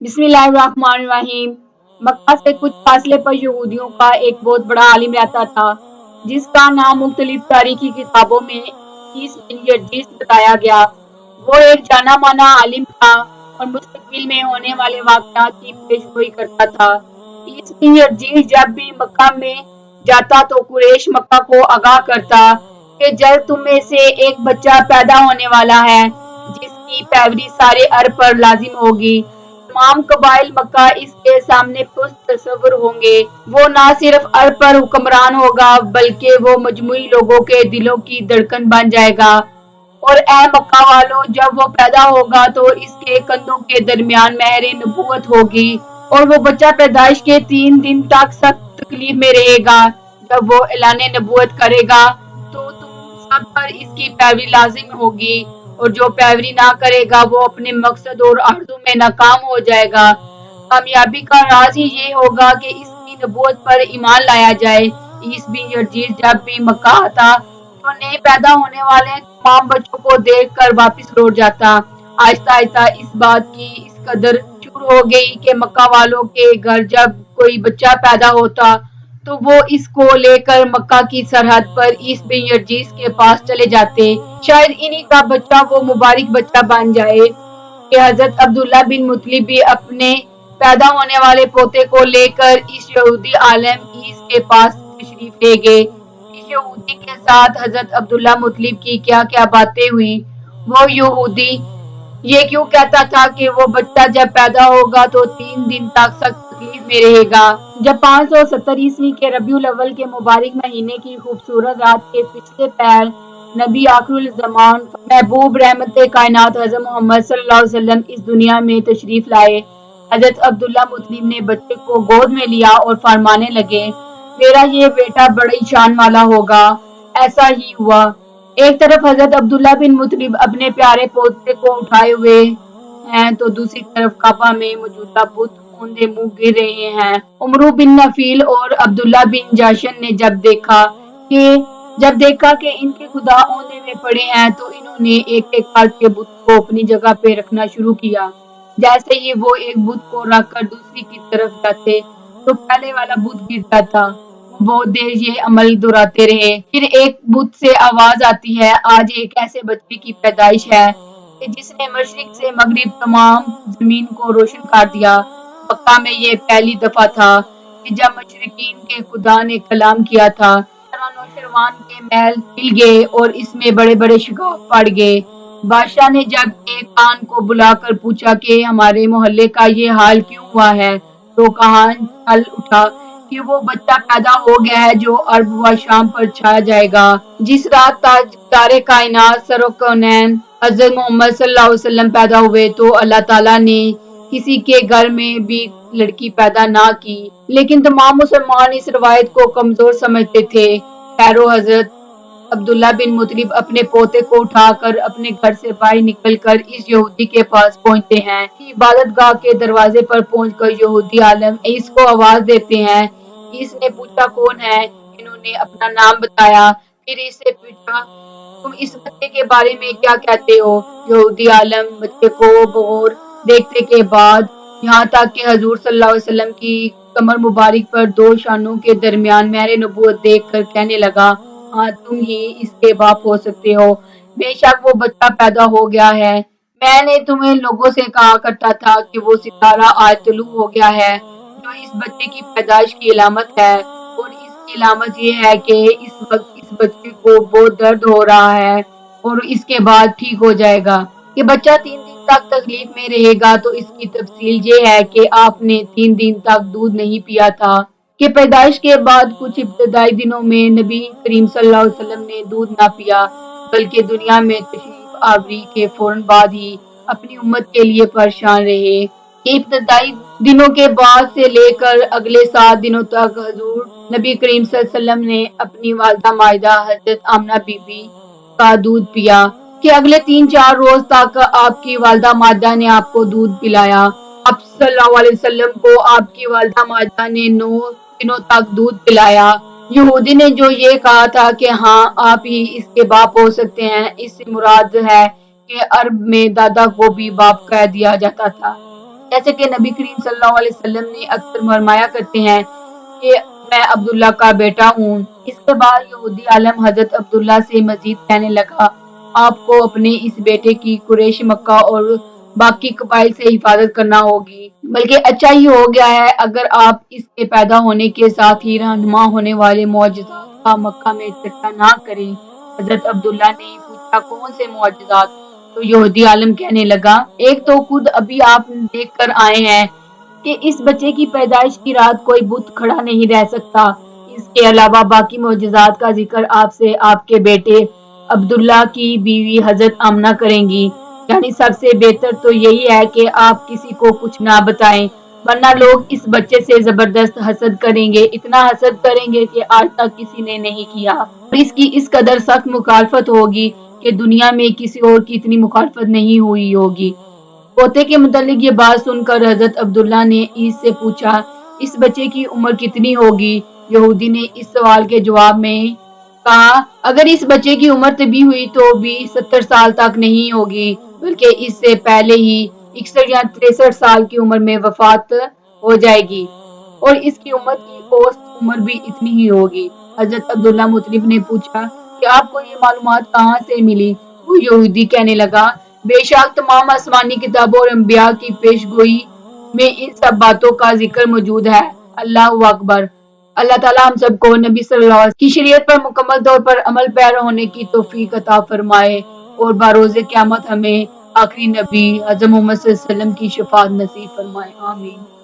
بسم اللہ الرحمن الرحیم۔ مکہ سے کچھ فاصلے پر یہودیوں کا ایک بہت بڑا عالم رہتا تھا، جس کا نام مختلف تاریخی کتابوں میں عیس بن یرجیس بتایا گیا۔ وہ ایک جانا مانا عالم تھا اور مستقبل میں ہونے والے واقعات کی پیش گوئی کرتا تھا۔ عیس بن یرجیس جب بھی مکہ میں جاتا تو قریش مکہ کو آگاہ کرتا کہ جلد تم میں سے ایک بچہ پیدا ہونے والا ہے جس کی پیروی سارے عرب پر لازم ہوگی۔ تمام قبائل مکہ اس کے سامنے پست تصور ہوں گے۔ وہ نہ صرف عرب پر حکمران ہوگا بلکہ وہ مجموعی لوگوں کے دلوں کی دھڑکن بن جائے گا۔ اور اے مکہ والو، جب وہ پیدا ہوگا تو اس کے کندھوں کے درمیان مہر نبوت ہوگی اور وہ بچہ پیدائش کے 3 دن تک سخت تکلیف میں رہے گا۔ جب وہ اعلان نبوت کرے گا تو تم سب پر اس کی پیروی لازم ہوگی، اور جو پیروی نہ کرے گا وہ اپنے مقصد اور آرزو میں ناکام ہو جائے گا۔ کامیابی کا راز ہی یہ ہوگا کہ اس کی نبوت پر ایمان لایا جائے۔ عیس بن یرجیس جب بھی مکہ آتا تو نئے پیدا ہونے والے تمام بچوں کو دیکھ کر واپس لوٹ جاتا۔ آہستہ آہستہ اس بات کی اس قدر شہرت ہو گئی کہ مکہ والوں کے گھر جب کوئی بچہ پیدا ہوتا تو وہ اس کو لے کر مکہ کی سرحد پر عیس بن یرجیس کے پاس چلے جاتے، شاید انہی کا بچہ وہ مبارک بچہ بن جائے۔ کہ حضرت عبداللہ بن مطلب بھی اپنے پیدا ہونے والے پوتے کو لے کر اس یہودی عالم عیس کے پاس تشریف لے گئے۔ اس یہودی کے ساتھ حضرت عبداللہ مطلب کی کیا کیا باتیں ہوئیں۔ وہ یہودی یہ کیوں کہتا تھا کہ وہ بچہ جب پیدا ہوگا تو 3 دن تک سخت تکلیف میں رہے گا۔ جب 570 کے ربیع الاول کے مبارک مہینے کی خوبصورت رات کے پچھلے پہر نبی آخر الزمان محبوب رحمت کائنات حضرت محمد صلی اللہ علیہ وسلم اس دنیا میں تشریف لائے، حضرت عبداللہ مطلب نے بچے کو گود میں لیا اور فرمانے لگے، میرا یہ بیٹا بڑی شان والا ہوگا۔ ایسا ہی ہوا۔ ایک طرف حضرت عبداللہ بن مطلب اپنے پیارے پوتے کو اٹھائے ہوئے ہیں تو دوسری طرف کعبہ میں موجودہ بت اوندے منہ گر رہے ہیں۔ عمرو بن نفیل اور عبداللہ بن جاشن نے جب دیکھا کہ ان کے خدا اوندے میں پڑے ہیں تو انہوں نے ایک ایک کر کے بت کو اپنی جگہ پہ رکھنا شروع کیا۔ جیسے ہی وہ ایک بت کو رکھ کر دوسری کی طرف جاتے تو پہلے والا بت گر جاتا۔ وہ بہت دیر یہ عمل دہراتے رہے۔ پھر ایک بت سے آواز آتی ہے، آج ایک ایسے بچے کی پیدائش ہے کہ جس نے مشرق سے مغرب تمام زمین کو روشن کر دیا۔ مکہ میں یہ پہلی دفعہ تھا کہ جب مشرقین کے خدا نے کلام کیا تھا۔ نوشروان کے محل ہل گئے اور اس میں بڑے بڑے شگاف پڑ گئے۔ بادشاہ نے جب ایک کان کو بلا کر پوچھا کہ ہمارے محلے کا یہ حال کیوں ہوا ہے تو کہان چل اٹھا کہ وہ بچہ پیدا ہو گیا ہے جو عرب و شام پر چھا جائے گا۔ جس رات تاجدار کائنات سرکونین حضرت محمد صلی اللہ علیہ وسلم پیدا ہوئے تو اللہ تعالیٰ نے کسی کے گھر میں بھی لڑکی پیدا نہ کی، لیکن تمام مسلمان اس روایت کو کمزور سمجھتے تھے۔ خیرو حضرت عبداللہ بن مطلب اپنے پوتے کو اٹھا کر اپنے گھر سے باہر نکل کر اس یہودی کے پاس پہنچتے ہیں۔ عبادت گاہ کے دروازے پر پہنچ کر یہودی عالم عیس کو آواز دیتے ہیں۔ عیس نے پوچھا کون ہے؟ انہوں نے اپنا نام بتایا۔ پھر عیس سے پوچھا تم اس بچے کے بارے میں کیا کہتے ہو؟ یہودی عالم بچے کو بغور دیکھنے کے بعد یہاں تک کہ حضور صلی اللہ علیہ وسلم کی کمر مبارک پر 2 شانوں کے درمیان مہر نبوت دیکھ کر کہنے لگا، ہاں تم ہی اس کے باپ ہو سکتے ہو۔ بے شک وہ بچہ پیدا ہو گیا ہے۔ میں نے تمہیں لوگوں سے کہا کرتا تھا کہ وہ ستارہ آج طلوع ہو گیا ہے جو اس بچے کی پیدائش کی علامت ہے، اور اس کی علامت یہ ہے کہ اس وقت اس بچے کو بہت درد ہو رہا ہے اور اس کے بعد ٹھیک ہو جائے گا۔ کہ بچہ 3 دن تک تکلیف میں رہے گا تو اس کی تفصیل یہ ہے کہ آپ نے 3 دن تک دودھ نہیں پیا تھا۔ کہ پیدائش کے بعد کچھ ابتدائی دنوں میں نبی کریم صلی اللہ علیہ وسلم نے دودھ نہ پیا بلکہ دنیا میں تشریف آوری کے فوراً بعد ہی اپنی امت کے لیے پریشان رہے۔ کہ ابتدائی دنوں کے بعد سے لے کر اگلے 7 دنوں تک حضور نبی کریم صلی اللہ علیہ وسلم نے اپنی والدہ ماجدہ حضرت آمنہ بی بی کا دودھ پیا۔ کہ اگلے 3-4 روز تک آپ کی والدہ ماجدہ نے آپ کو دودھ پلایا۔ آپ صلی اللہ علیہ وسلم کو آپ کی والدہ ماجدہ نے 9 دنوں تک دودھ پلایا۔ یہودی نے جو یہ کہا تھا کہ ہاں آپ ہی اس کے باپ ہو سکتے ہیں، اس سے مراد ہے کہ عرب میں دادا کو بھی باپ کہہ دیا جاتا تھا۔ جیسے کہ نبی کریم صلی اللہ علیہ وسلم نے اکثر فرمایا کرتے ہیں کہ میں عبداللہ کا بیٹا ہوں۔ اس کے بعد یہودی عالم حضرت عبداللہ سے مزید کہنے لگا، آپ کو اپنے اس بیٹے کی قریش مکہ اور باقی قبائل سے حفاظت کرنا ہوگی، بلکہ اچھا ہی ہو گیا ہے اگر آپ اس کے پیدا ہونے کے ساتھ ہی رہنما ہونے والے معجزات کا مکہ میں چرچا نہ کریں۔ حضرت عبداللہ نے پوچھا، کون سے معجزات؟ تو یہودی عالم کہنے لگا، ایک تو خود ابھی آپ دیکھ کر آئے ہیں کہ اس بچے کی پیدائش کی رات کوئی بت کھڑا نہیں رہ سکتا۔ اس کے علاوہ باقی معجزات کا ذکر آپ سے آپ کے بیٹے عبداللہ کی بیوی حضرت آمنہ کریں گی، یعنی سب سے بہتر تو یہی ہے کہ آپ کسی کو کچھ نہ بتائیں، ورنہ لوگ اس بچے سے زبردست حسد کریں گے، اتنا حسد کریں گے کہ آج تک کسی نے نہیں کیا، اور اس کی اس قدر سخت مخالفت ہوگی کہ دنیا میں کسی اور کی اتنی مخالفت نہیں ہوئی ہوگی۔ پوتے کے متعلق یہ بات سن کر حضرت عبداللہ نے عیسیٰ سے پوچھا، اس بچے کی عمر کتنی ہوگی؟ یہودی نے اس سوال کے جواب میں کہا، اگر اس بچے کی عمر طبی ہوئی تو بھی 70 سال تک نہیں ہوگی، بلکہ اس سے پہلے ہی 61 یا 63 سال کی عمر میں وفات ہو جائے گی، اور اس کی امت کی اوسط عمر بھی اتنی ہی ہوگی۔ حضرت عبداللہ مطلب نے پوچھا کہ آپ کو یہ معلومات کہاں سے ملی؟ وہ یہودی کہنے لگا، بے شک تمام آسمانی کتابوں اور انبیاء کی پیش گوئی میں ان سب باتوں کا ذکر موجود ہے۔ اللہ اکبر۔ اللہ تعالیٰ ہم سب کو نبی صلی اللہ علیہ وسلم کی شریعت پر مکمل طور پر عمل پیرا ہونے کی توفیق عطا فرمائے، اور بروز قیامت ہمیں آخری نبی حضرت محمد صلی اللہ علیہ وسلم کی شفاعت نصیب فرمائے، آمین۔